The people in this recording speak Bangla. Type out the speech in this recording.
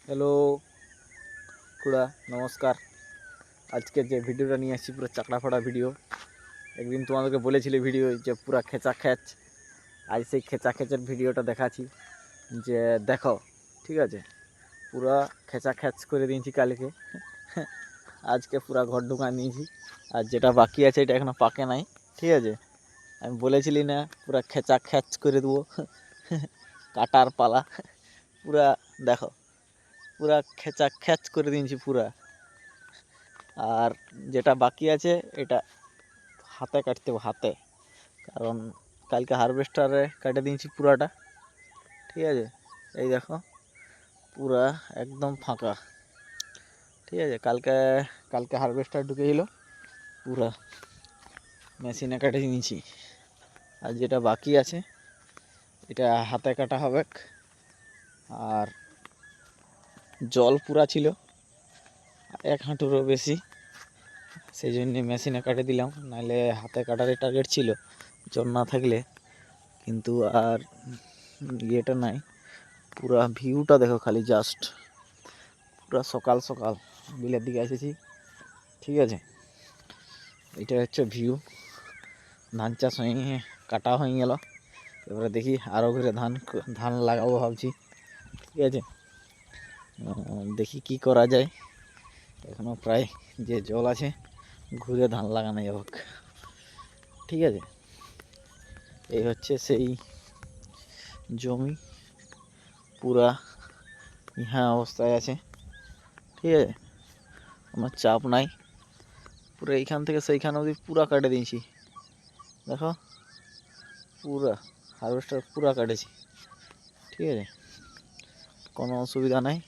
হ্যালো খুড়া, নমস্কার। আজকে যে ভিডিওটা নিয়ে আসছি পুরো চাকড়া ফাড়া ভিডিও। একদিন তোমাদেরকে বলেছিলে ভিডিও যে পুরা খেচা খেচ, আজ সেই খেচা খেচের ভিডিওটা দেখাচ্ছি যে দেখো। ঠিক আছে, পুরা খেচা খেচ করে দিয়েছি কালকে। আজকে পুরা ঘর ঢুকান দিয়েছি, আর যেটা বাকি আছে এটা এখনো পাকে নাই। ঠিক আছে, আমি বলেছিলি না পুরা খেচা খেচ করে দেবো। কাটার পালা পুরা, দেখো পুরা খেচা খেচ করে দিয়েছি পুরা। আর যেটা বাকি আছে এটা হাতে কাটতে হবে, হাতে, কারণ কালকে হারভেস্টারে কেটে দিয়েছি পুরাটা। ঠিক আছে, এই দেখো পুরা একদম ফাঁকা। ঠিক আছে, কালকে কালকে হারভেস্টার ঢুকেছিল, পুরা মেশিনে কেটে নিয়েছি। আর যেটা বাকি আছে এটা হাতে কাটা হবে। আর জল পুরা ছিল 1 হাঁটুরও বেশি, সেই জন্য মেশিনে কাটে দিলাম, নাহলে হাতে কাটারই টার্গেট ছিল জল না থাকলে। কিন্তু আর ইয়েটা নাই। পুরা ভিউটা দেখো খালি, জাস্ট পুরা সকাল সকাল বিলের দিকে এসেছি। ঠিক আছে, এটা হচ্ছে ভিউ। ধান চাষ হয়ে কাটা হয়ে গেল, এবারে দেখি আরও ঘুরে ধান লাগাবো ভাবছি। ঠিক আছে, দেখি কি করা যায়। এখনো প্রায় যে জল আছে ঘুরে ধান লাগানো যাবে। ঠিক আছে, এই হচ্ছে সেই জমি, পুরা ইহা অবস্থায় আছে। ঠিক আছে, কোনো চাপ নাই, পুরো এইখান থেকে সেইখান অবধি পুরা কাটে দিয়েছি। দেখো পুরা হারভেস্টার পুরা কাটেছি। ঠিক আছে, কোনো অসুবিধা নাই।